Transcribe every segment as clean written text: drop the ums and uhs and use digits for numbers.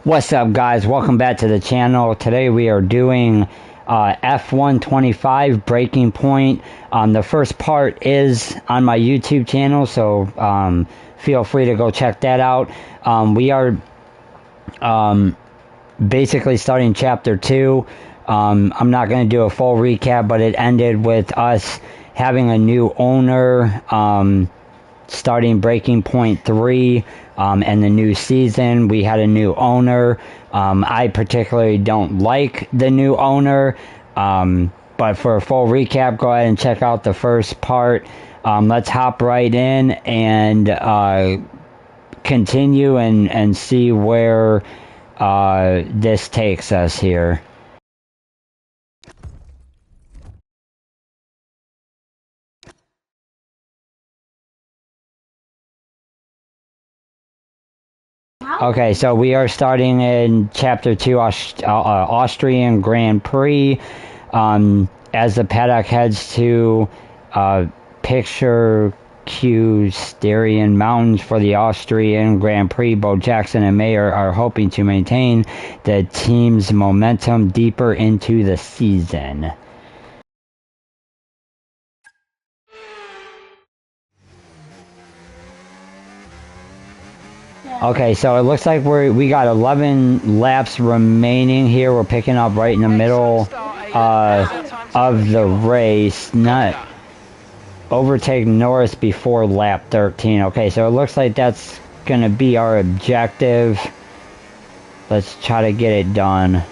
What's up, guys? Welcome back to the channel. Today we are doing F125 Breaking Point. The first part is on my YouTube channel, so feel free to go check that out. We are basically starting chapter 2. I'm not going to do a full recap, but it ended with us having a new owner, starting Breaking Point 3, and the new season. We had a new owner. I particularly don't like the new owner, but for a full recap, go ahead and check out the first part. Let's hop right in and continue and see where this takes us here. Okay, so we are starting in Chapter 2, Austrian Grand Prix. As the paddock heads to Picture Q Styrian Mountains for the Austrian Grand Prix, Bo Jackson and Mayer are hoping to maintain the team's momentum deeper into the season. Okay, so it looks like we got 11 laps remaining here. We're picking up right in the middle of the race. Not overtake Norris before lap 13. Okay, so it looks like that's going to be our objective. Let's try to get it done.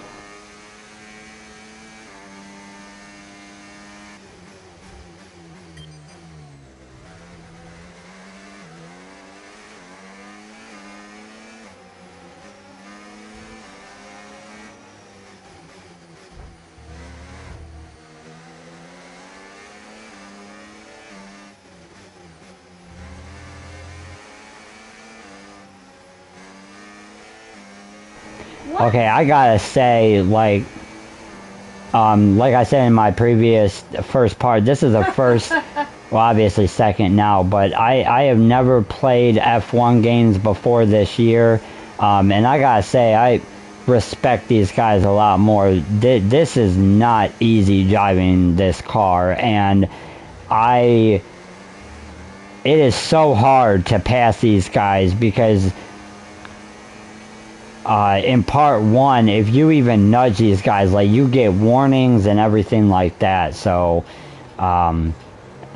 Okay, I gotta say, like I said in my previous first part, this is the first, well, obviously second now, but I have never played F1 games before this year, and I gotta say, I respect these guys a lot more. This is not easy driving this car, and it is so hard to pass these guys because in part 1, if you even nudge these guys, like, you get warnings and everything like that. So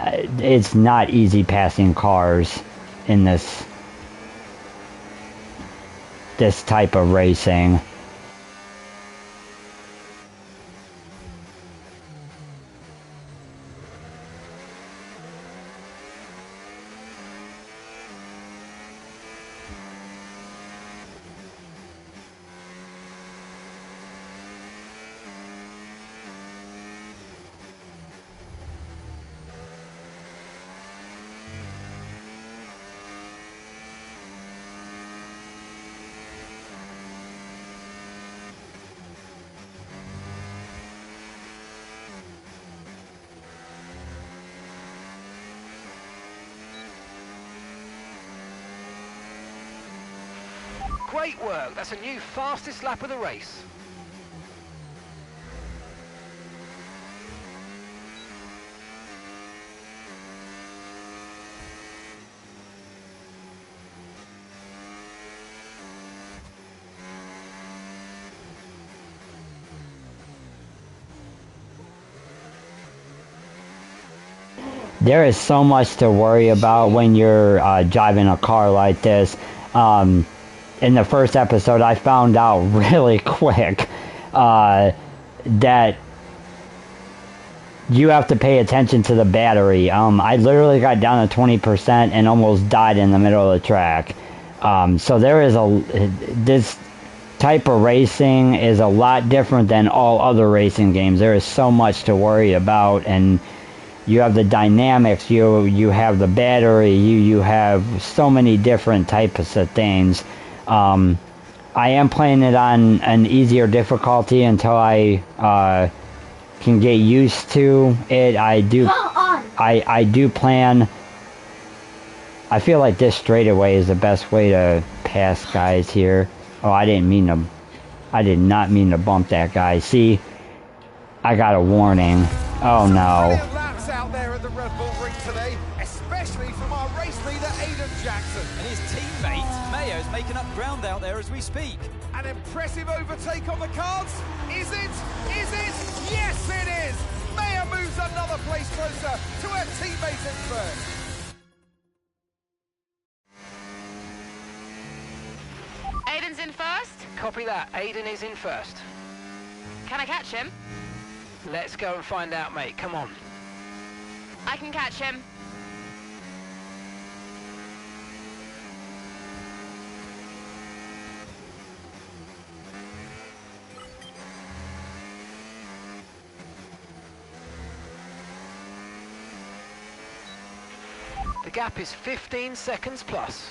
it's not easy passing cars in this type of racing. Great work, that's a new fastest lap of the race. There is so much to worry about when you're driving a car like this. In the first episode, I found out really quick that you have to pay attention to the battery. I literally got down to 20% and almost died in the middle of the track. So there is this type of racing is a lot different than all other racing games. There is so much to worry about, and you have the dynamics, you have the battery, you have so many different types of things. I am playing it on an easier difficulty until I can get used to it. I do plan. I feel like this straightaway is the best way to pass guys here. Oh, I did not mean to bump that guy. See, I got a warning. Oh no. Brilliant laps out there at the Red Bull Ring today, especially from our race leader Aiden Jackson. And his teammate, Mayo's making up ground out there as we speak. An impressive overtake on the cards. Is it? Is it? Yes, it is. Mayo moves another place closer to her teammate in first. Aiden's in first. Copy that. Aiden is in first. Can I catch him? Let's go and find out, mate. Come on. I can catch him. The gap is 15 seconds plus.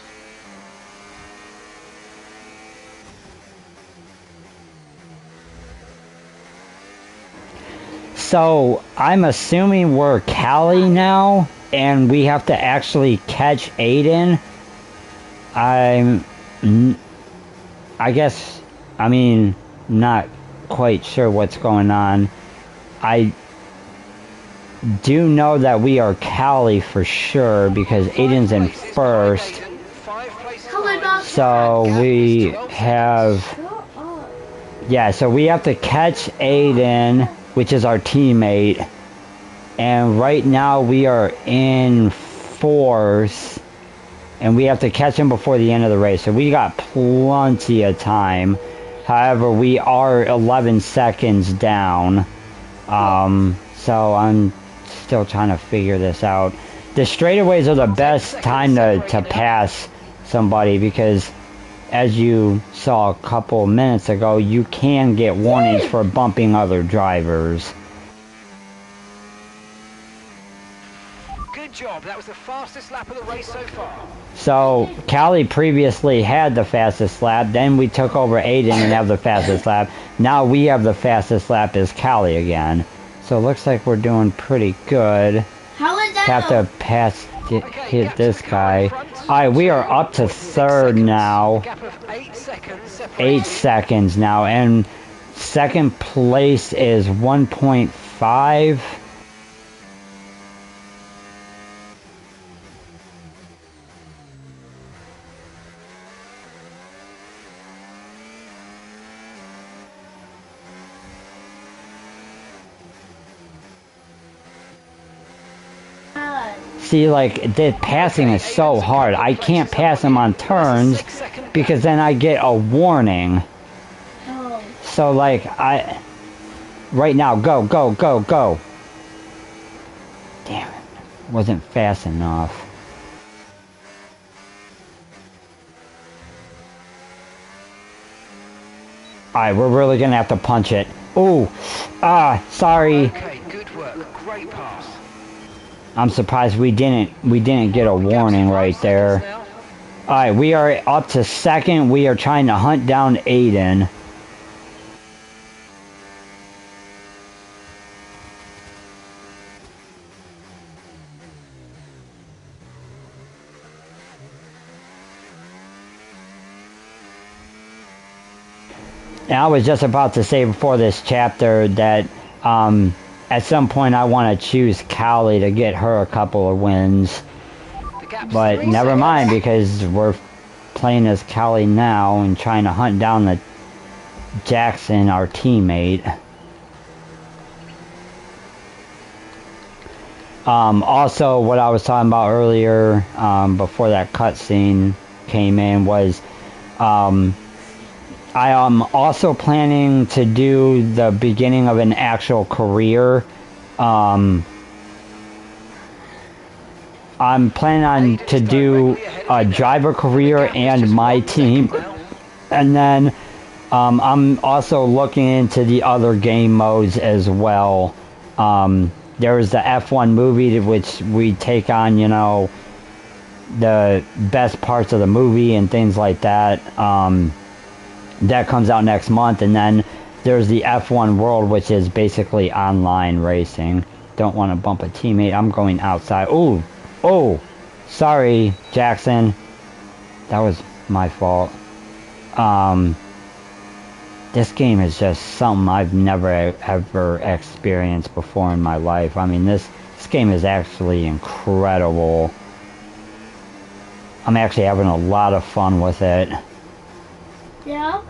So, I'm assuming we're Cali now, and we have to actually catch Aiden. I guess, I mean, not quite sure what's going on. I do know that we are Cali for sure, because Aiden's in first. So, we have... Yeah, so we have to catch Aiden, which is our teammate, and right now we are in fourth, and we have to catch him before the end of the race, so we got plenty of time. However, we are 11 seconds down, so I'm still trying to figure this out. The straightaways are the best time to pass somebody, because as you saw a couple minutes ago, you can get warnings for bumping other drivers. Good job. That was the fastest lap of the race so far. So, Cali previously had the fastest lap, then we took over Aiden and have the fastest lap. Now we have the fastest lap as Cali again. So it looks like we're doing pretty good. Have to pass, hit this guy. Alright, we are up to third now. 8 seconds now, and second place is 1.5. See, like, the passing is so hard. I can't pass him on turns because then I get a warning. So, like, right now, go, go, go, go. Damn it. Wasn't fast enough. Alright, we're really gonna have to punch it. Ooh. Sorry. Okay, good work. Great pass. I'm surprised we didn't get a warning right there. Alright, we are up to second. We are trying to hunt down Aiden. And I was just about to say before this chapter that at some point I want to choose Cali to get her a couple of wins. But never mind, because we're playing as Cali now and trying to hunt down the Jackson, our teammate. Also, what I was talking about earlier, before that cutscene came in, was I am also planning to do the beginning of an actual career. I'm planning on to do a driver career and my team, and then I'm also looking into the other game modes as well. There's the F1 movie, which we take on, you know, the best parts of the movie and things like that. That comes out next month, and then there's the F1 World, which is basically online racing. Don't want to bump a teammate. I'm going outside. Oh, sorry, Jackson. That was My fault. This game is just something I've never ever experienced before in my life. I mean, this game is actually incredible. I'm actually having a lot of fun with it. Yeah.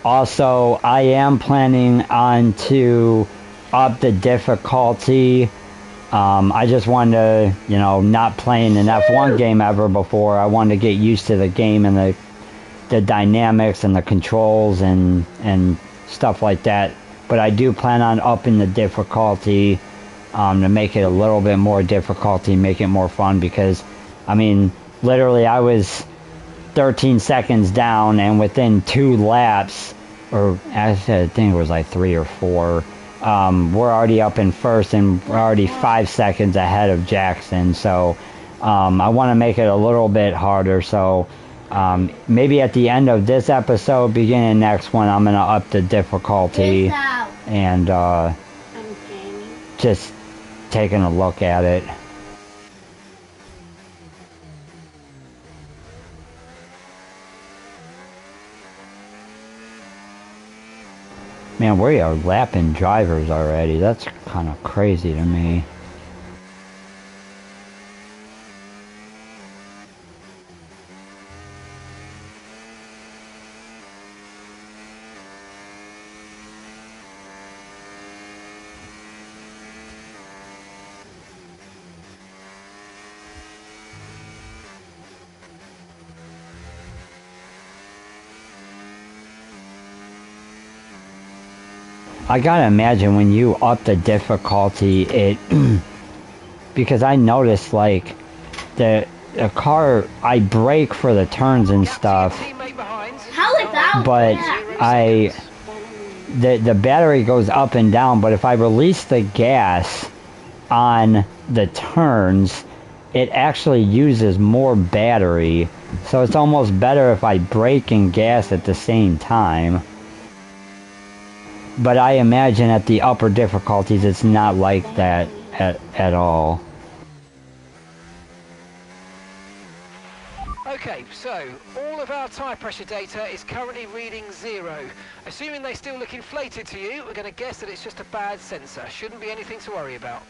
Also, I am planning on to up the difficulty. I just wanted to, you know, not playing an F1 game ever before. I wanted to get used to the game and the dynamics and the controls and stuff like that. But I do plan on upping the difficulty to make it a little bit more difficulty, make it more fun, because, I mean, literally I was 13 seconds down, and within 2 laps, or actually I think it was like 3 or 4, we're already up in first, and we're already 5 seconds ahead of Jackson. So I want to make it a little bit harder. So maybe at the end of this episode, beginning next one, I'm gonna up the difficulty and just taking a look at it. Man, we are lapping drivers already. That's kind of crazy to me. I gotta imagine when you up the difficulty, it because I noticed like the car, I brake for the turns and stuff, but the battery goes up and down. But if I release the gas on the turns, it actually uses more battery. So it's almost better if I brake and gas at the same time. But I imagine at the upper difficulties, it's not like that at all. Okay, so all of our tyre pressure data is currently reading 0. Assuming they still look inflated to you, we're going to guess that it's just a bad sensor. Shouldn't be anything to worry about.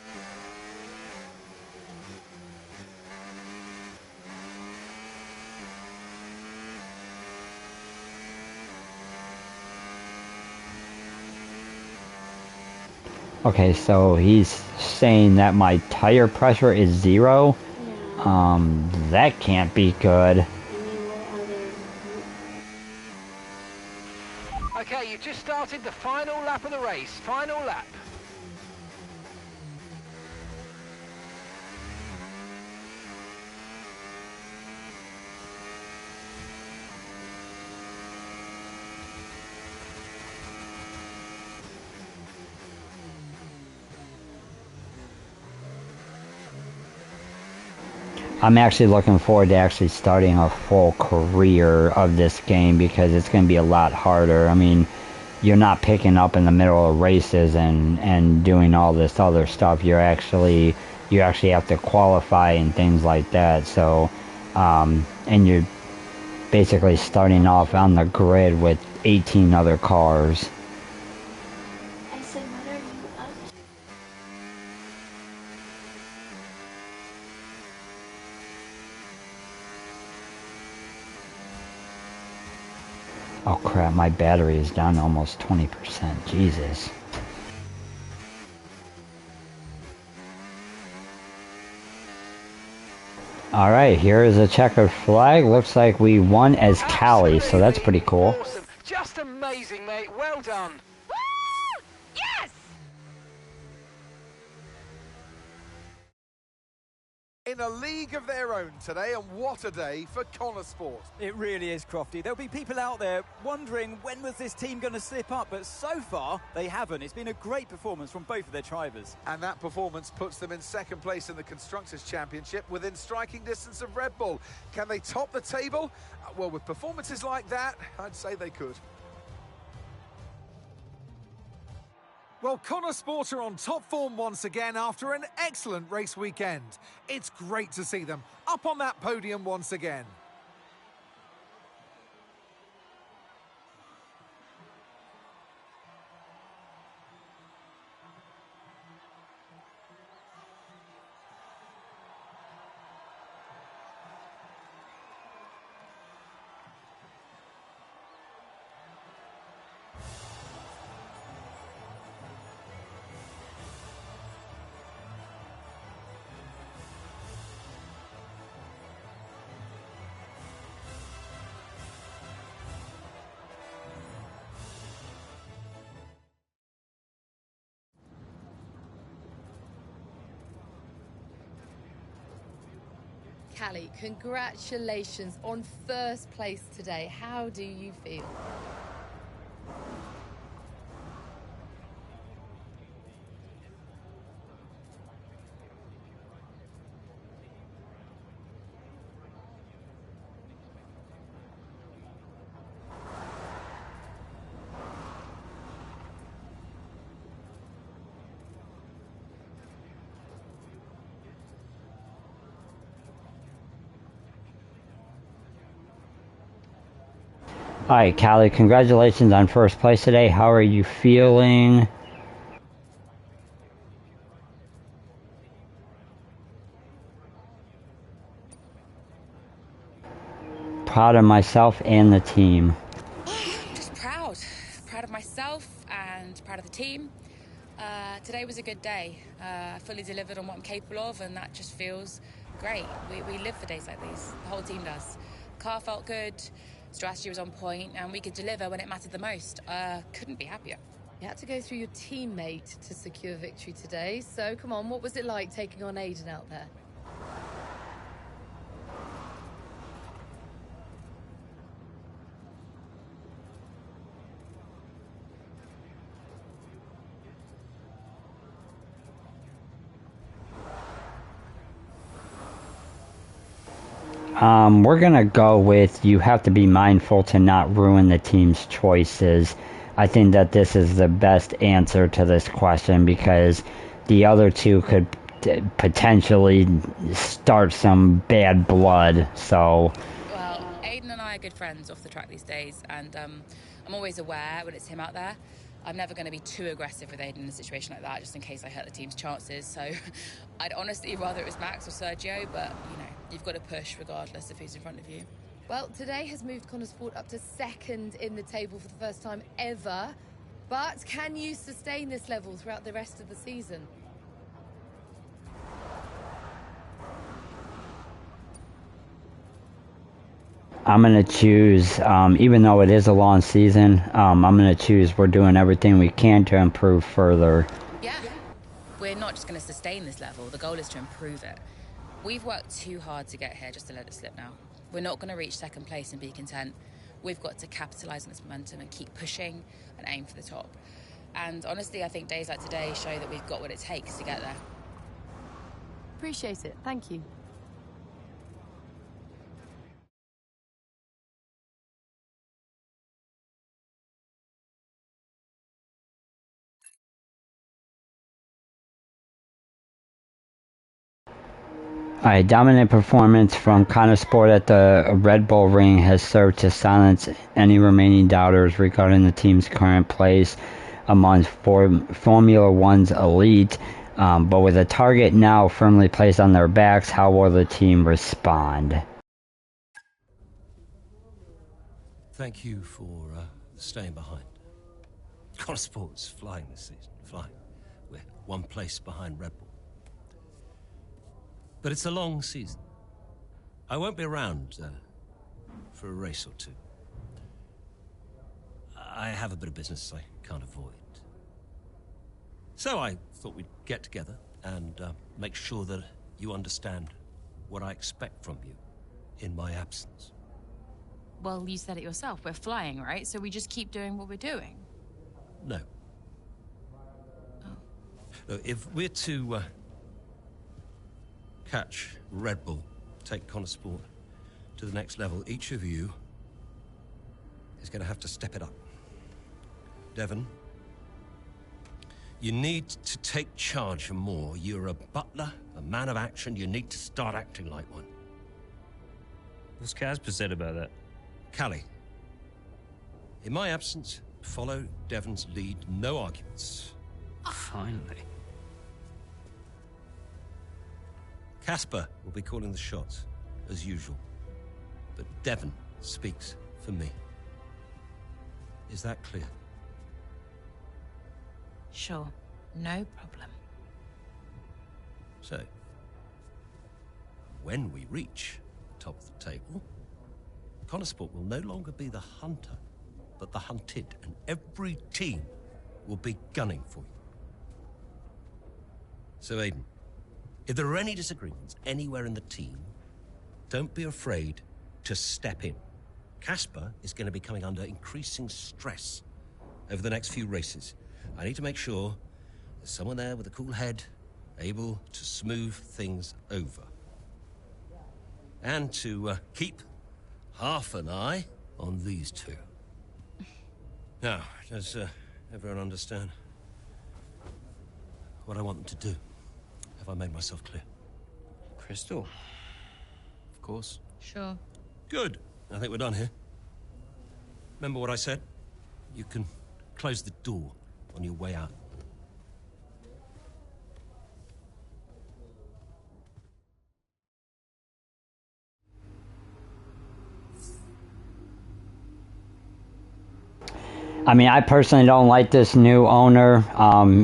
Okay, so he's saying that my tire pressure is 0. That can't be good. Okay, you've just started the final lap of the race. Final lap. I'm actually looking forward to actually starting a full career of this game, because it's going to be a lot harder. I mean, you're not picking up in the middle of races and doing all this other stuff. You actually have to qualify and things like that. So, and you're basically starting off on the grid with 18 other cars. I said, what are you up to? Oh crap, my battery is down to almost 20%. Jesus. Alright, here is a checkered flag. Looks like we won as Callie, so that's pretty cool. Awesome. Just amazing, mate. Well done. Woo! Yes! In a league of their own today, and what a day for Connor Sport. It really is, Crofty. There'll be people out there wondering when was this team going to slip up, but so far they haven't. It's been a great performance from both of their drivers. And that performance puts them in second place in the Constructors' Championship within striking distance of Red Bull. Can they top the table? Well, with performances like that, I'd say they could. Well, Connor Sport are on top form once again after an excellent race weekend. It's great to see them up on that podium once again. Callie, congratulations on first place today. How do you feel? Hi, Callie. Congratulations on first place today. How are you feeling? Proud of myself and the team. Just proud of myself and proud of the team. Today was a good day. I fully delivered on what I'm capable of, and that just feels great. We live for days like these. The whole team does. Car felt good, strategy was on point, and we could deliver when it mattered the most. Couldn't be happier. You had to go through your teammate to secure victory today. So, come on, what was it like taking on Aiden out there? We're going to go with you have to be mindful to not ruin the team's choices. I think that this is the best answer to this question because the other two could potentially start some bad blood. So, Well, Aiden and I are good friends off the track these days, and I'm always aware when it's him out there. I'm never going to be too aggressive with Aiden in a situation like that, just in case I hurt the team's chances. So I'd honestly rather it was Max or Sergio, but, you know, you've got to push regardless of who's in front of you. Well, today has moved Connor Sport up to second in the table for the first time ever. But can you sustain this level throughout the rest of the season? I'm going to choose, even though it is a long season, I'm going to choose we're doing everything we can to improve further. Yeah, we're not just going to sustain this level. The goal is to improve it. We've worked too hard to get here just to let it slip now. We're not going to reach second place and be content. We've got to capitalise on this momentum and keep pushing and aim for the top. And honestly, I think days like today show that we've got what it takes to get there. Appreciate it. Thank you. A dominant performance from Connor Sport at the Red Bull Ring has served to silence any remaining doubters regarding the team's current place among Formula One's elite. But with a target now firmly placed on their backs, how will the team respond? Thank you for staying behind. Connor Sport's flying this season, flying. We're one place behind Red Bull. But it's a long season. I won't be around for a race or two. I have a bit of business I can't avoid. So I thought we'd get together and make sure that you understand what I expect from you in my absence. Well, you said it yourself. We're flying, right? So we just keep doing what we're doing. No. No, if we're to catch Red Bull, take Connor Sport to the next level, each of you is going to have to step it up. Devon, You need to take charge more. You're a butler, a man of action. You need to start acting like one. What's Casper said about that? Callie, in my absence, follow Devon's lead. No arguments. Finally. Casper will be calling the shots, as usual. But Devon speaks for me. Is that clear? Sure, no problem. So, when we reach the top of the table, Connorsport will no longer be the hunter, but the hunted, and every team will be gunning for you. So, Aiden, if there are any disagreements anywhere in the team, don't be afraid to step in. Casper is going to be coming under increasing stress over the next few races. I need to make sure there's someone there with a cool head, able to smooth things over. And to keep half an eye on these two. Now, does everyone understand what I want them to do? Have I made myself clear? Crystal? Of course. Sure. Good. I think we're done here. Remember what I said? You can close the door on your way out. I mean, I personally don't like this new owner.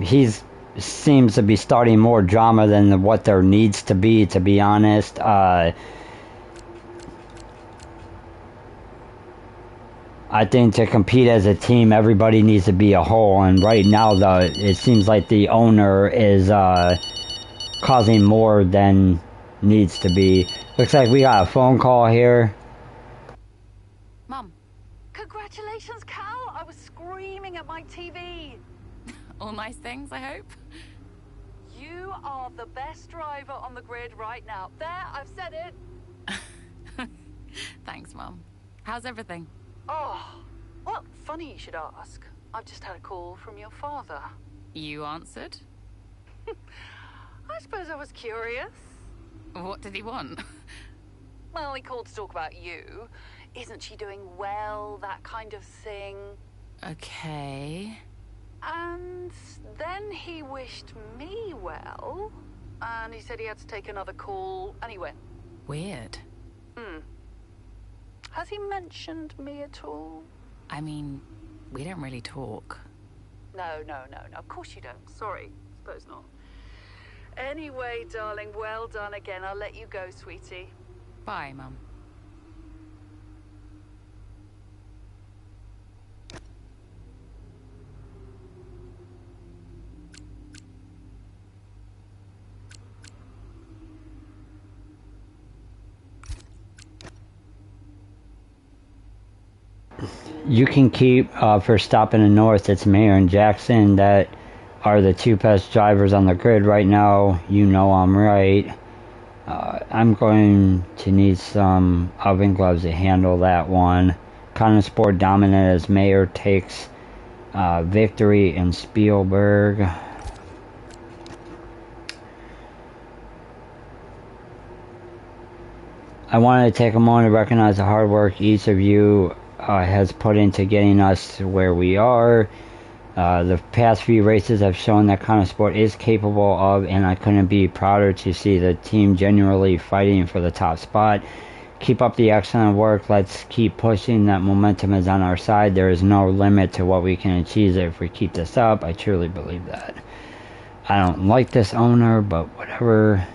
He's seems to be starting more drama than what there needs to be honest. I think to compete as a team, everybody needs to be a whole, and right now, it seems like the owner is causing more than needs to be. Looks like we got a phone call here. Mum. Congratulations, Cal! I was screaming at my TV. All nice things, I hope. You are the best driver on the grid right now. There, I've said it. Thanks, Mum. How's everything? Oh, well, funny you should ask. I've just had a call from your father. You answered? I suppose I was curious. What did he want? Well, he called to talk about you. Isn't she doing well, that kind of thing? Okay. And then he wished me well, and he said he had to take another call, and he went. Weird. Has he mentioned me at all? I mean, we don't really talk. No. Of course you don't. Sorry. Suppose not. Anyway, darling, well done again. I'll let you go, sweetie. Bye, Mum. You can keep, for stopping in the north, it's Mayor and Jackson that are the two best drivers on the grid right now. You know I'm right. I'm going to need some oven gloves to handle that one. Connorsport dominant as Mayor takes victory in Spielberg. I wanted to take a moment to recognize the hard work each of you has put into getting us to where we are. The past few races have shown that Connorsport is capable of, and I couldn't be prouder to see the team genuinely fighting for the top spot. Keep up the excellent work. Let's keep pushing. That momentum is on our side. There is no limit to what we can achieve if we keep this up. I truly believe that. I don't like this owner, but whatever.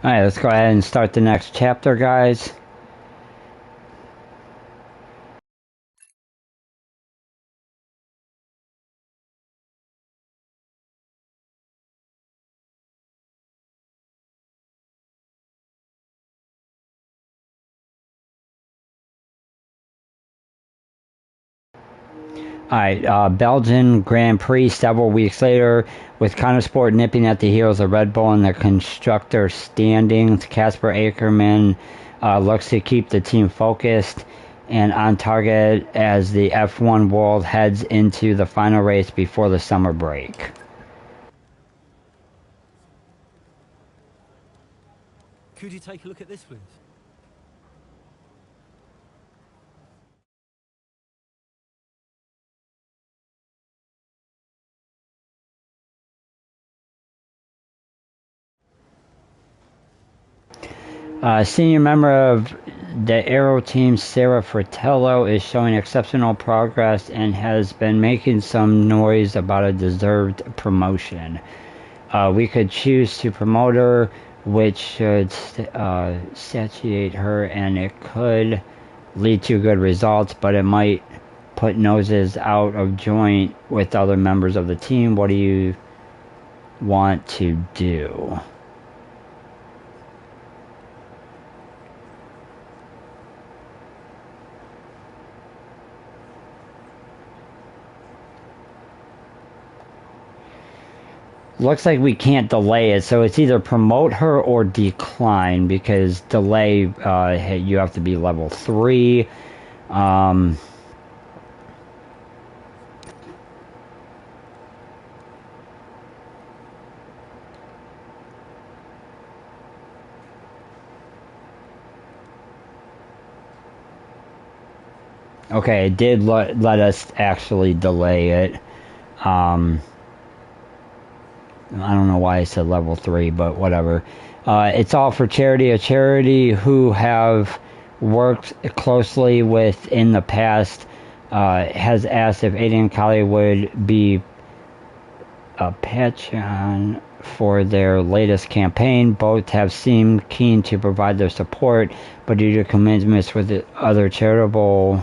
Alright, let's go ahead and start the next chapter, guys. Alright, Belgian Grand Prix several weeks later, with Connosport nipping at the heels of Red Bull in the constructor standings. Casper Ackerman looks to keep the team focused and on target as the F1 world heads into the final race before the summer break. Could you take a look at this, please? Senior member of the Aero team, Sarah Fratello, is showing exceptional progress and has been making some noise about a deserved promotion. We could choose to promote her, which should satiate her, and it could lead to good results, but it might put noses out of joint with other members of the team. What do you want to do? Looks like we can't delay it, so it's either promote her or decline, because delay, you have to be level 3. Okay, it did let us actually delay it. I don't know why I said level 3, but whatever. It's all for charity. A charity who have worked closely with in the past has asked if Aiden Kali would be a patron for their latest campaign. Both have seemed keen to provide their support, but due to commitments with the other charitable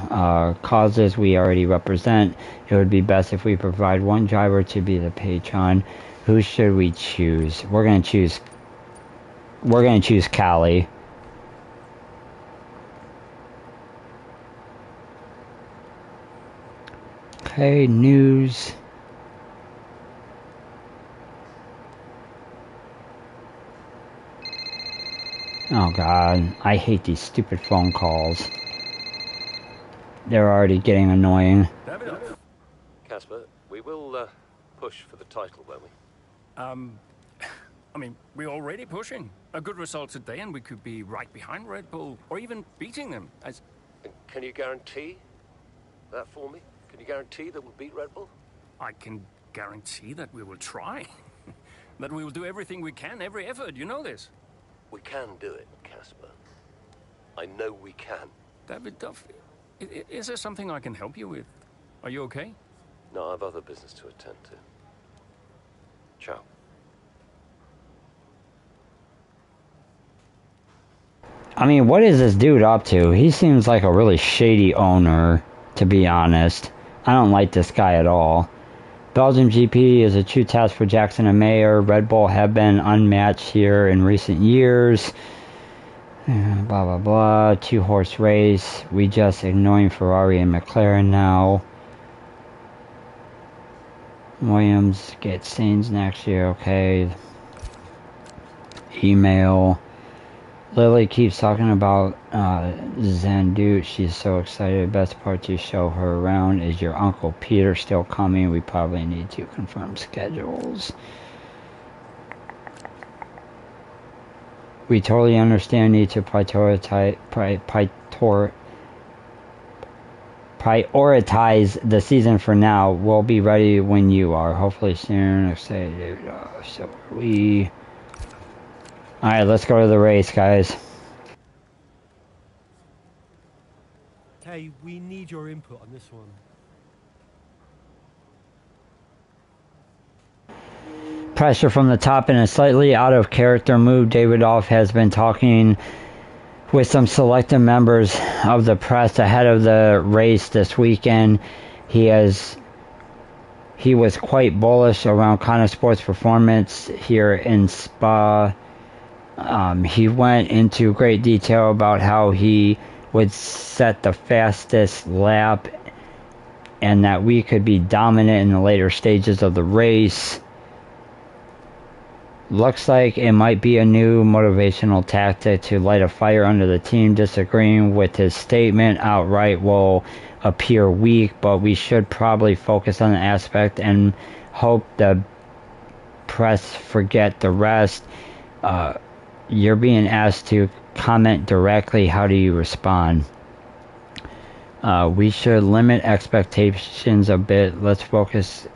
causes we already represent, it would be best if we provide one driver to be the patron. Who should we choose? We're gonna choose Kali. Okay, news. Oh god, I hate these stupid phone calls. They're already getting annoying. Casper, we will push for the title, won't we? I mean, we're already pushing. A good result today and we could be right behind Red Bull, or even beating them. And can you guarantee that for me? Can you guarantee that we'll beat Red Bull? I can guarantee that we will try. That we will do everything we can, every effort, you know this. We can do it, Casper. I know we can. David Duff, is there something I can help you with? Are you okay? No, I have other business to attend to. Ciao. I mean, what is this dude up to? He seems like a really shady owner, to be honest. I don't like this guy at all. Belgium GP is a true test for Jackson and Mayer. Red Bull have been unmatched here in recent years. Blah, blah, blah. 2-horse race. We just ignoring Ferrari and McLaren now. Williams gets Sainz next year, okay. Email. Lily keeps talking about Zandut. She's so excited. Best part to show her around. Is your Uncle Peter still coming? We probably need to confirm schedules. We totally understand need to prioritize the season for now. We'll be ready when you are. Hopefully soon. Excited. So are we. Alright, let's go to the race, guys. Okay, we need your input on this one. Pressure from the top in a slightly out of character move. Davidoff has been talking with some selected members of the press ahead of the race this weekend. He was quite bullish around Connosport's performance here in Spa. He went into great detail about how he would set the fastest lap and that we could be dominant in the later stages of the race. Looks like it might be a new motivational tactic to light a fire under the team. Disagreeing with his statement outright will appear weak, but we should probably focus on the aspect and hope the press forget the rest. You're being asked to comment directly. How do you respond? We should limit expectations a bit. Let's focus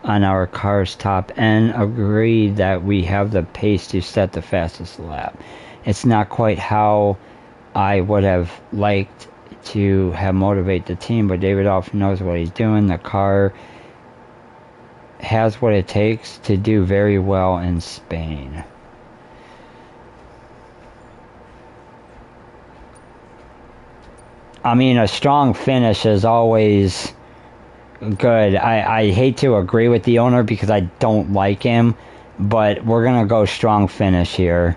on our car's top end. Agree that we have the pace to set the fastest lap. It's not quite how I would have liked to have motivate the team, but Davidoff knows what he's doing. The car has what it takes to do very well in Spain. I mean, a strong finish is always good. I hate to agree with the owner because I don't like him, but we're going to go strong finish here.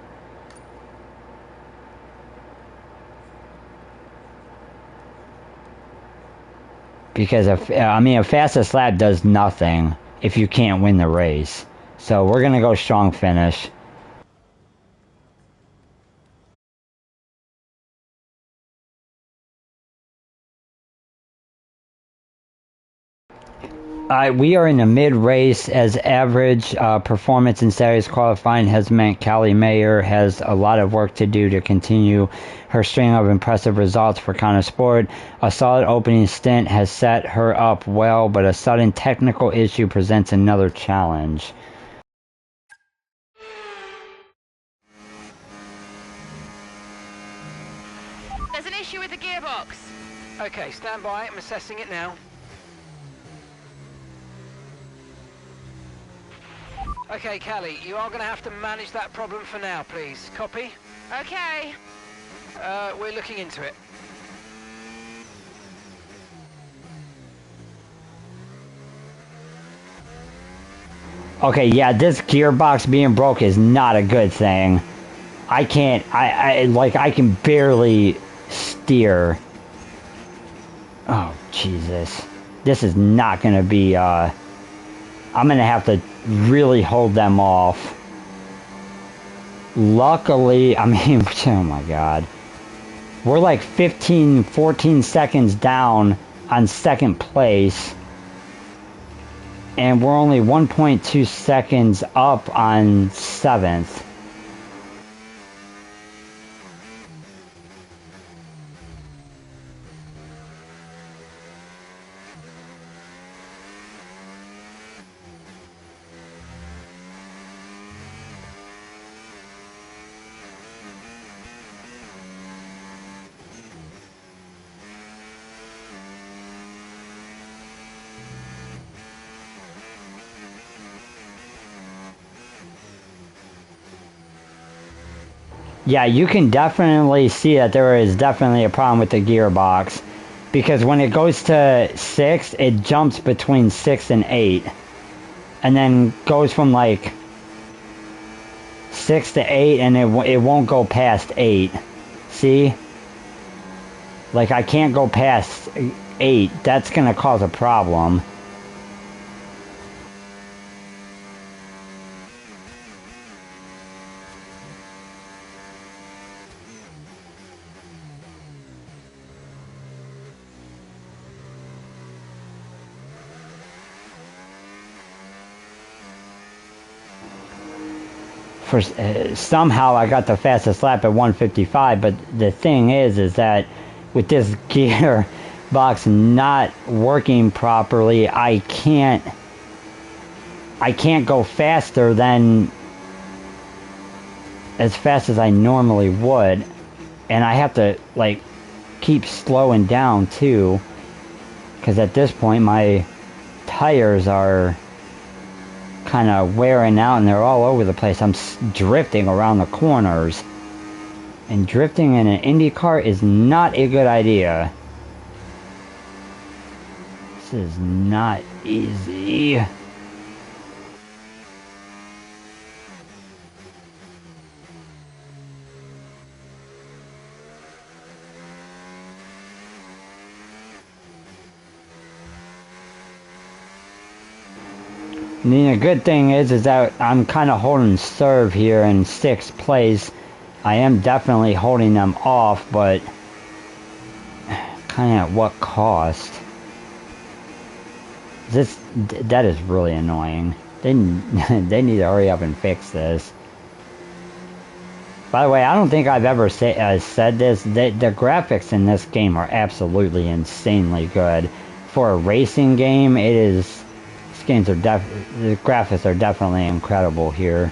Because, a fastest lap does nothing if you can't win the race. So we're going to go strong finish. We are in the mid-race, as average performance in Saturday's qualifying has meant Callie Mayer has a lot of work to do to continue her string of impressive results for Conor Sport. A solid opening stint has set her up well, but a sudden technical issue presents another challenge. There's an issue with the gearbox. Okay, stand by. I'm assessing it now. Okay, Callie, you are going to have to manage that problem for now, please. Copy? Okay. We're looking into it. Okay, yeah, this gearbox being broke is not a good thing. I can't, I can barely steer. Oh, Jesus. This is not going to be, I'm going to have to really hold them off. Luckily, I mean, oh my God. We're like 14 seconds down on second place. And we're only 1.2 seconds up on 7th. Yeah, you can definitely see that there is definitely a problem with the gearbox. Because when it goes to 6, it jumps between 6 and 8. And then goes from like 6 to 8 and it won't go past 8. See? Like I can't go past 8. That's going to cause a problem. Somehow I got the fastest lap at 1:55, but the thing is that with this gearbox not working properly, I can't go faster than as fast as I normally would, and I have to like keep slowing down too, because at this point my tires are kind of wearing out and they're all over the place. I'm drifting around the corners, and drifting in an Indy car is not a good idea. This is not easy. I mean, a good thing is that I'm kind of holding serve here in 6th place. I am definitely holding them off, but kind of at what cost? That is really annoying. They need to hurry up and fix this. By the way, I don't think I've ever said this. The graphics in this game are absolutely insanely good. For a racing game, the graphics are definitely incredible here.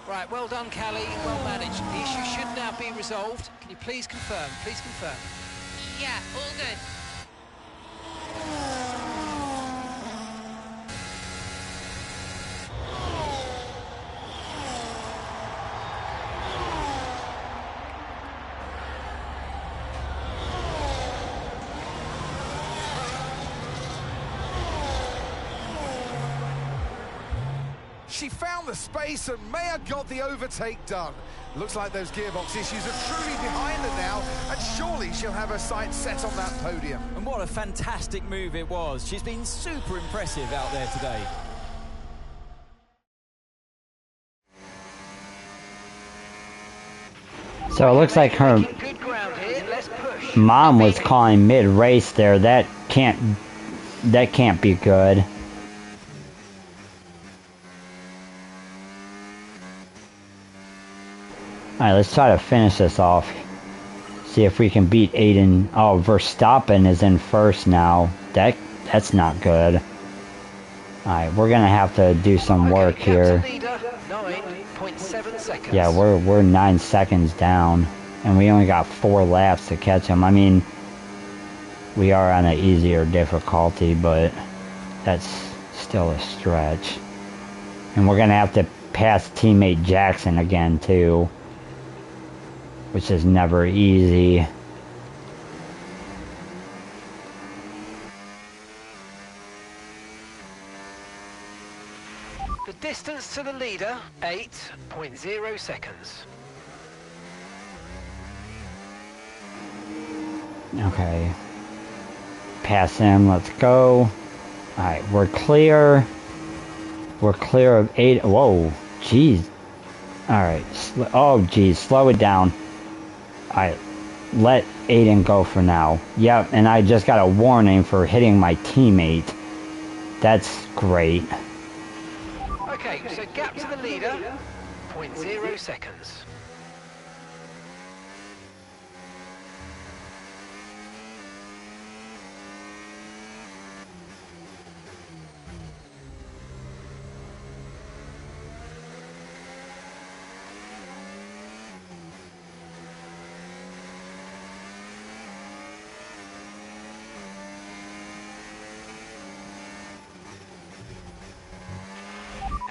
Right, well done, Callie, well managed. The issue should now be resolved. Can you please confirm? Please confirm. Yeah, all good. She found the space and Maya got the overtake done. Looks like those gearbox issues are truly behind her now, and surely she'll have her sights set on that podium. And what a fantastic move it was. She's been super impressive out there today. So it looks like her mom was calling mid-race there. That can't be good. Alright, let's try to finish this off. See if we can beat Aiden. Oh, Verstappen is in first now. That's not good. Alright, we're gonna have to do some work here. 9.7 seconds. Yeah, we're 9 seconds down. And we only got 4 laps to catch him. I mean, we are on an easier difficulty, but that's still a stretch. And we're gonna have to pass teammate Jackson again, too. Which is never easy. The distance to the leader, 8.0 seconds. Okay. Pass him, let's go. Alright, we're clear. We're clear of 8. Whoa, jeez. Alright, oh jeez, slow it down. Alright, let Aiden go for now. Yep, and I just got a warning for hitting my teammate. That's great. Okay, so gap to the leader, 0.0 seconds.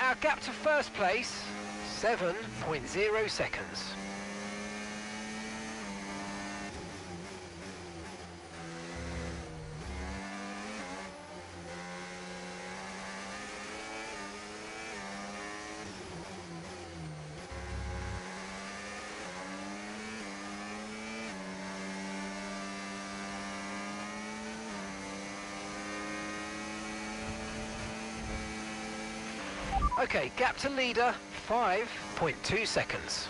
Our gap to first place, 7.0 seconds. Okay, gap to leader, 5.2 seconds.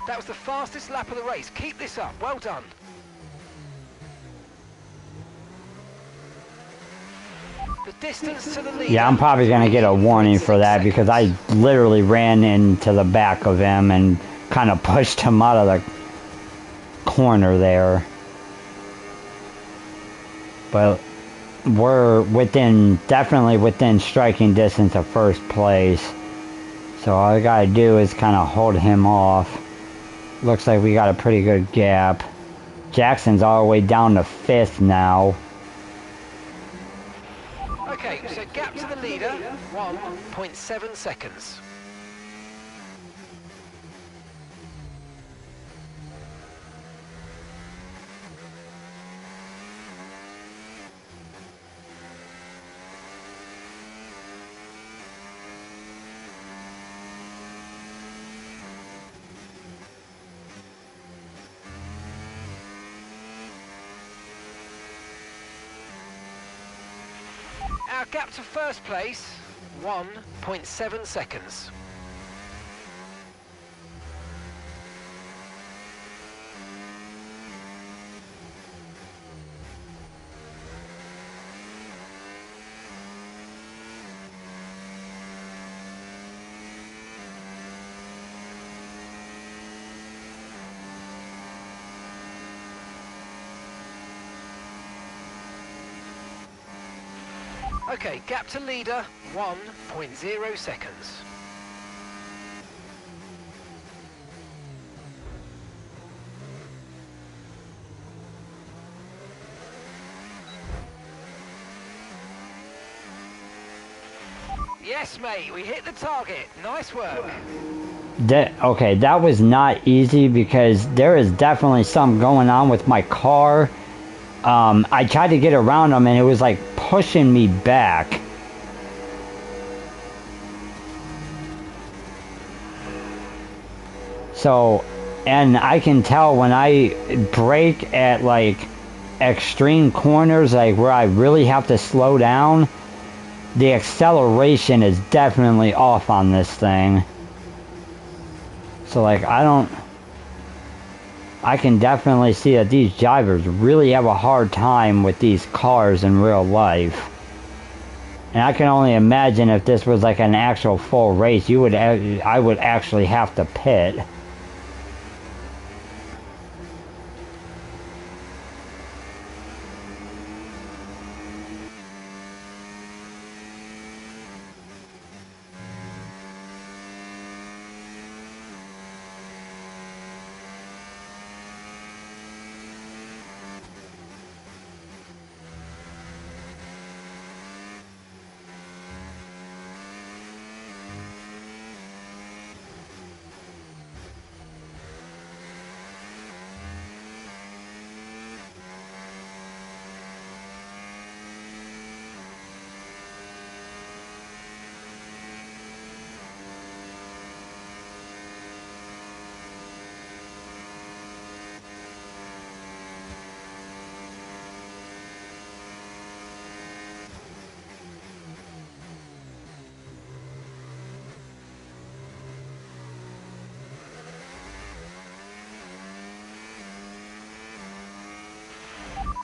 That was the fastest lap of the race. Keep this up. Well done. The distance to the leader. Yeah, I'm probably going to get a warning for that because I literally ran into the back of him and kind of pushed him out of the corner there. But we're definitely within striking distance of first place. So all I got to do is kind of hold him off. Looks like we got a pretty good gap. Jackson's all the way down to 5th now. Okay, so gap to the leader, 1.7 seconds. Our gap to first place, 1.7 seconds. Okay, gap to leader, 1.0 seconds. Yes, mate, we hit the target. Nice work. Okay, that was not easy because there is definitely something going on with my car. I tried to get around them and it was like pushing me back. So, and I can tell when I brake at like extreme corners, like where I really have to slow down, the acceleration is definitely off on this thing. So like I can definitely see that these drivers really have a hard time with these cars in real life. And I can only imagine if this was like an actual full race, I would actually have to pit.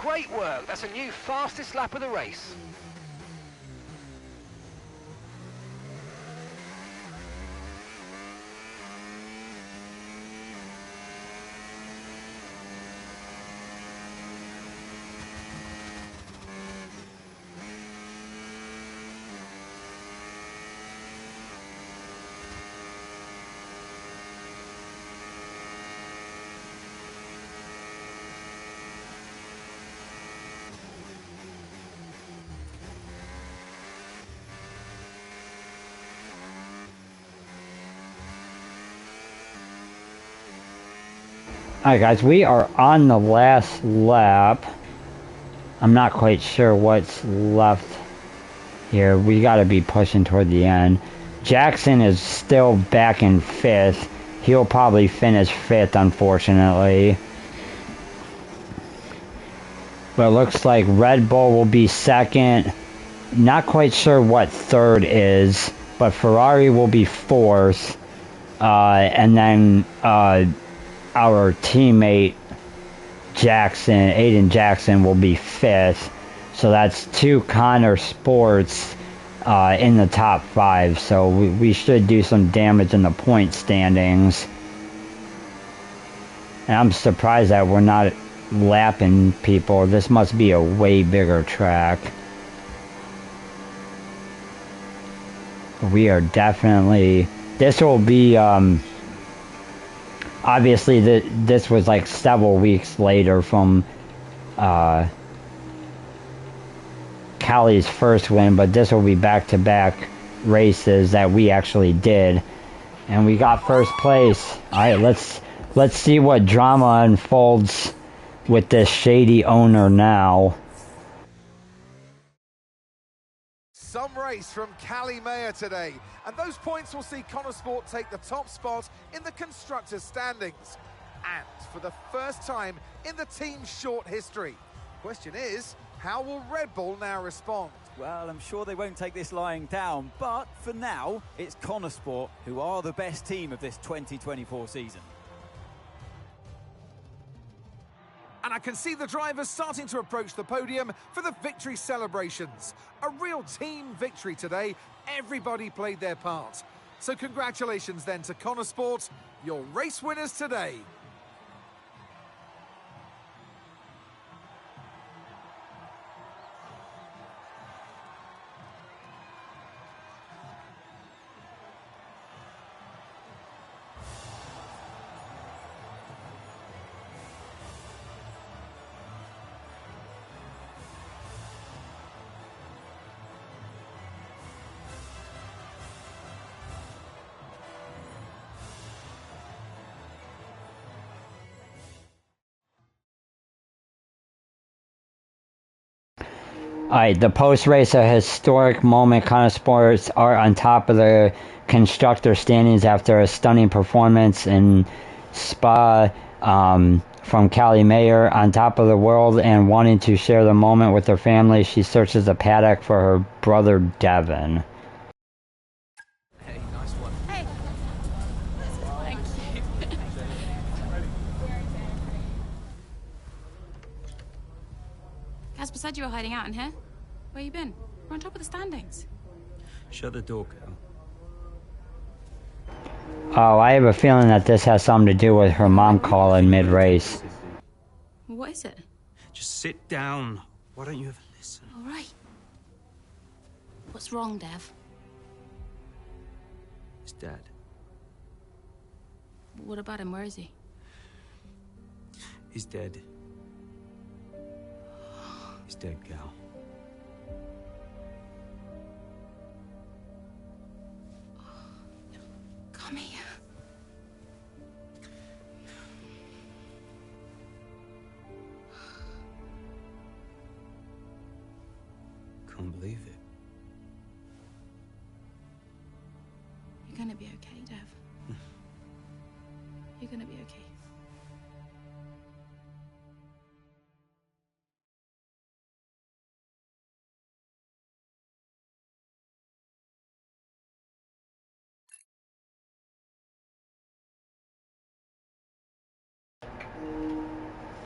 Great work, that's a new fastest lap of the race. Alright guys, we are on the last lap. I'm not quite sure what's left here. We gotta be pushing toward the end. Jackson is still back in 5th. He'll probably finish 5th, unfortunately. But it looks like Red Bull will be 2nd. Not quite sure what 3rd is, but Ferrari will be 4th. And then our teammate Jackson, Aiden Jackson, will be 5th. So that's 2 Connor Sports in the top 5. So we should do some damage in the point standings. And I'm surprised that we're not lapping people. This must be a way bigger track. We are definitely... This will be... obviously, this was like several weeks later from Callie's first win, but this will be back-to-back races that we actually did. And we got first place. Alright, let's see what drama unfolds with this shady owner now. Some race from Callie Mayer today, and those points will see Connor Sport take the top spot in the constructors' standings. And for the first time in the team's short history. Question is, how will Red Bull now respond? Well, I'm sure they won't take this lying down, but for now, it's Connor Sport who are the best team of this 2024 season. And I can see the drivers starting to approach the podium for the victory celebrations. A real team victory today. Everybody played their part. So congratulations then to Connor Sport, your race winners today. Alright, the post-race, a historic moment. Connor Sports are on top of the constructor standings after a stunning performance in Spa from Callie Mayer. On top of the world and wanting to share the moment with her family, she searches the paddock for her brother Devin. Hey, nice one. Hey. Thank you. Casper said you were hiding out in here. Where you been? We're on top of the standings. Shut the door, Cal. Oh, I have a feeling that this has something to do with her mom calling mid-race. What is it? Just sit down. Why don't you ever listen? All right. What's wrong, Dev? His dad. What about him? Where is he? He's dead. He's dead, Cal. Come here. Can't believe it. You're gonna be okay, Dev. You're gonna be okay.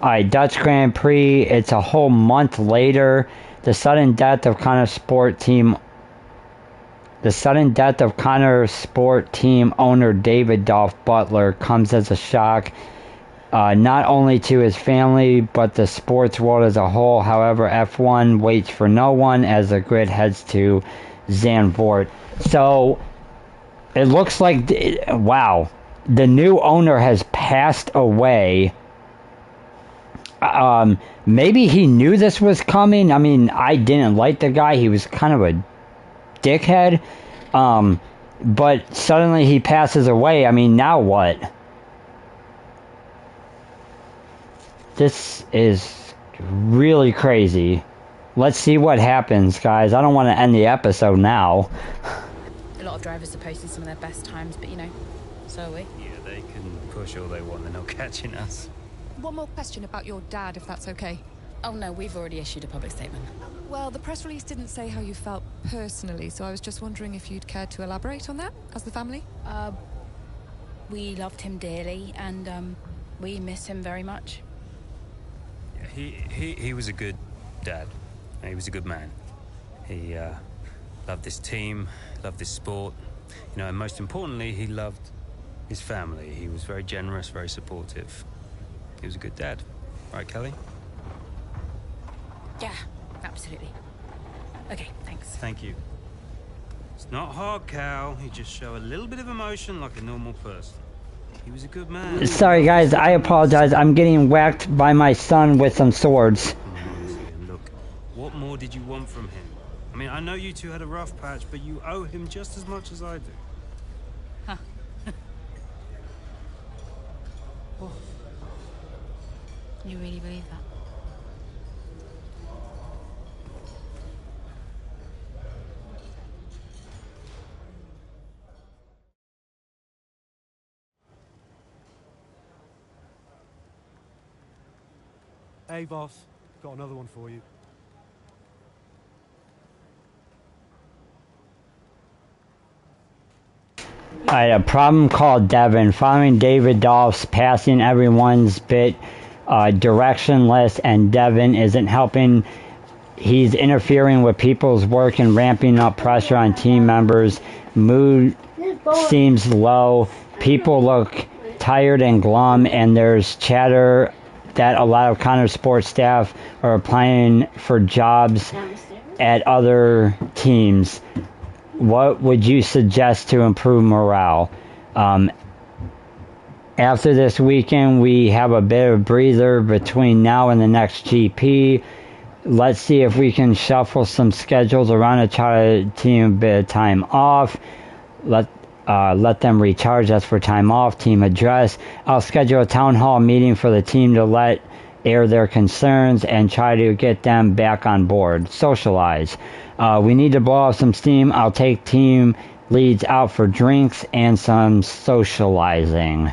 Alright, Dutch Grand Prix, it's a whole month later. The sudden death of Connor Sport team owner David Dolph Butler comes as a shock, not only to his family, but the sports world as a whole. However, F1 waits for no one as the grid heads to Zandvoort. So, it looks like, wow, the new owner has passed away. Maybe he knew this was coming. I mean, I didn't like the guy. He was kind of a dickhead. But suddenly he passes away. I mean, now what? This is really crazy. Let's see what happens, guys. I don't want to end the episode now. A lot of drivers are posting some of their best times, but you know, so are we. Yeah, they can push all they want. They're not catching us. One more question about your dad, if that's okay. Oh no, we've already issued a public statement. Well, the press release didn't say how you felt personally, so I was just wondering if you'd care to elaborate on that, as the family? We loved him dearly, and we miss him very much. Yeah, he was a good dad. He was a good man. He loved this team, loved this sport, you know, and most importantly, he loved his family. He was very generous, very supportive. He was a good dad. Right, Kelly? Yeah, absolutely. Okay, thanks. Thank you. It's not hard, Cal. You just show a little bit of emotion like a normal person. He was a good man. Sorry, guys. I apologize. I'm getting whacked by my son with some swords. Look, what more did you want from him? I mean, I know you two had a rough patch, but you owe him just as much as I do. Huh. Oh. You really believe that? Hey, boss. Got another one for you. I had a problem called Devin. Following David Dolph's passing, everyone's bit directionless, and Devin isn't helping. He's interfering with people's work and ramping up pressure on team members. Mood seems low. People look tired and glum, and there's chatter that a lot of Connor Sports staff are applying for jobs at other teams. What would you suggest to improve morale? After this weekend, we have a bit of a breather between now and the next GP. Let's see if we can shuffle some schedules around to try to team a bit of time off. Let them recharge. That's for time off. Team address. I'll schedule a town hall meeting for the team to let air their concerns and try to get them back on board. Socialize. We need to blow off some steam. I'll take team leads out for drinks and some socializing.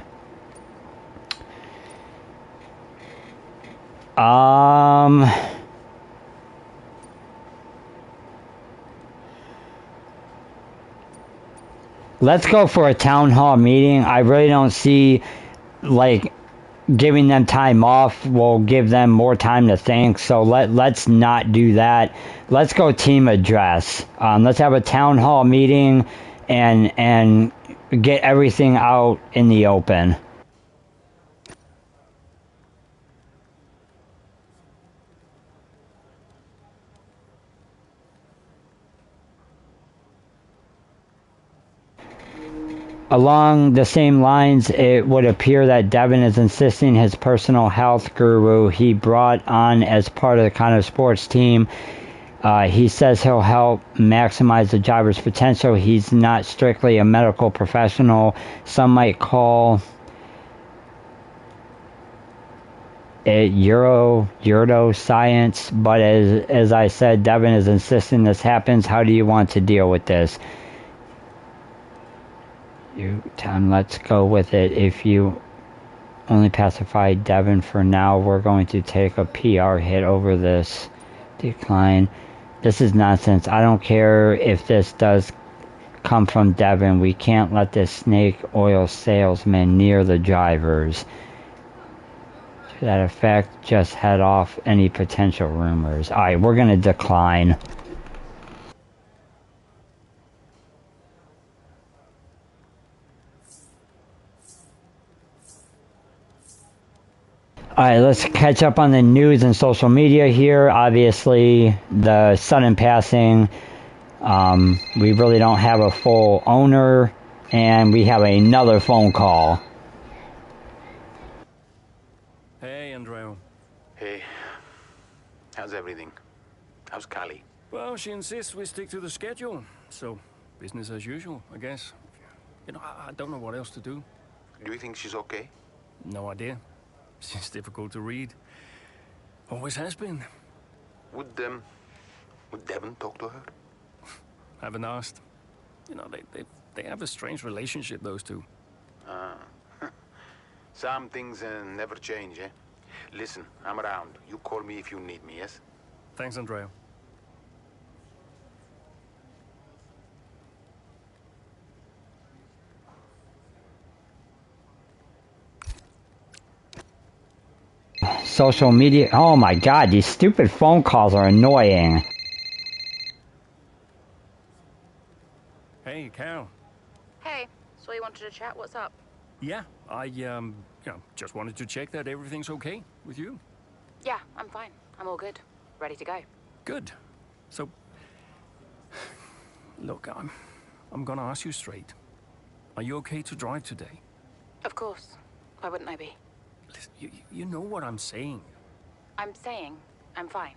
Let's go for a town hall meeting. I really don't see, like, giving them time off will give them more time to think. So let's not do that. Let's go team address. Let's have a town hall meeting and get everything out in the open. Along the same lines, it would appear that Devin is insisting his personal health guru he brought on as part of the Connor Sports team. He says he'll help maximize the driver's potential. He's not strictly a medical professional. Some might call it Euroscience, but as I said, Devin is insisting this happens. How do you want to deal with this? Tom, let's go with it. If you only pacify Devin for now, we're going to take a PR hit over this. Decline. This is nonsense. I don't care if this does come from Devin. We can't let this snake oil salesman near the drivers. To that effect, just head off any potential rumors. Alright, we're going to decline. Alright, let's catch up on the news and social media here. Obviously, the sudden passing, we really don't have a full owner, and we have another phone call. Hey, Andreo. Hey, how's everything? How's Callie? Well, she insists we stick to the schedule, so business as usual, I guess. You know, I don't know what else to do. Do you think she's okay? No idea. She's difficult to read. Always has been. Would Devin talk to her? Haven't asked. You know, they have a strange relationship, those two. Some things never change, eh? Listen, I'm around. You call me if you need me, yes? Thanks, Andreo. social media. Oh my god, these stupid phone calls are annoying. Hey, Cal. Hey, so you wanted to chat? What's up? Yeah, I, just wanted to check that everything's okay with you. Yeah, I'm fine. I'm all good. Ready to go. Good. So, look, I'm gonna ask you straight. Are you okay to drive today? Of course. Why wouldn't I be? Listen, you know what I'm saying. I'm saying I'm fine.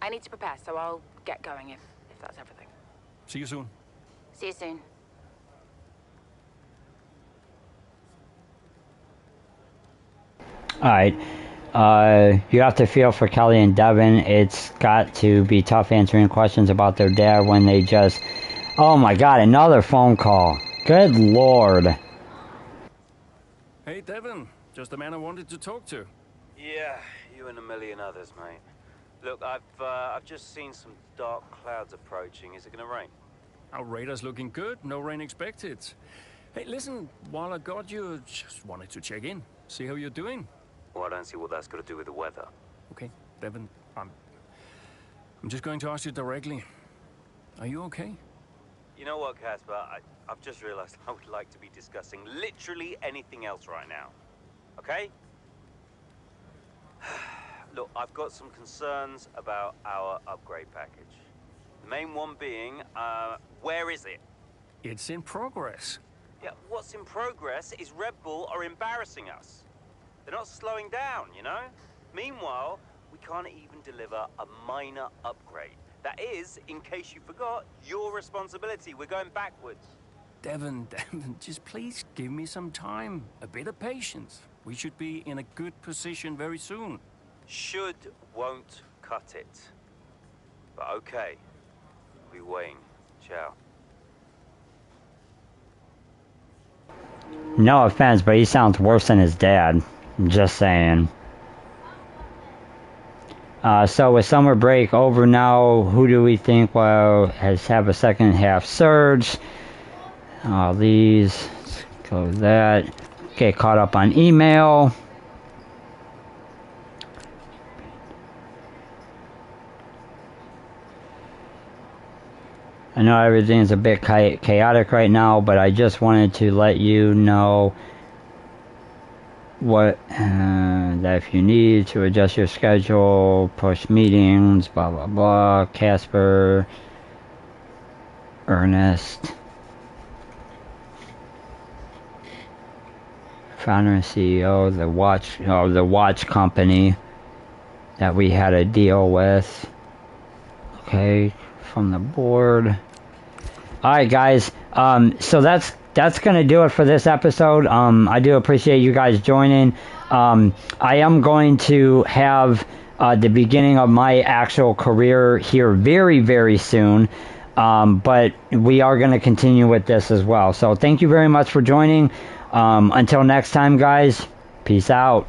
I need to prepare, so I'll get going if that's everything. See you soon. See you soon. Alright. You have to feel for Kelly and Devin. It's got to be tough answering questions about their dad when they just... Oh my god, another phone call. Good lord. Hey, Devin. Just the man I wanted to talk to. Yeah, you and a million others, mate. Look, I've just seen some dark clouds approaching. Is it gonna rain? Our radar's looking good. No rain expected. Hey, listen, while I got you, just wanted to check in. See how you're doing. Well, I don't see what that's got to do with the weather. Okay, Devin, I'm just going to ask you directly. Are you okay? You know what, Casper? I've just realized I would like to be discussing literally anything else right now. Okay? Look, I've got some concerns about our upgrade package. The main one being, where is it? It's in progress. Yeah, what's in progress is Red Bull are embarrassing us. They're not slowing down, you know? Meanwhile, we can't even deliver a minor upgrade. That is, in case you forgot, your responsibility. We're going backwards. Devin, just please give me some time. A bit of patience. We should be in a good position very soon. Should won't cut it. But okay. I'll be waiting. Ciao. No offense, but he sounds worse than his dad. I'm just saying. So with summer break over now, who do we think will have a second half surge? These, let's go with that. Get caught up on email. I know everything's a bit chaotic right now, but I just wanted to let you know what that if you need to adjust your schedule, push meetings, blah blah blah. Casper, Ernest, founder and CEO of the watch company that we had a deal with. Okay, from the board. Alright guys, so that's gonna do it for this episode. I do appreciate you guys joining. I am going to have the beginning of my actual career here very, very soon. But we are going to continue with this as well. So thank you very much for joining. Until next time, guys, peace out.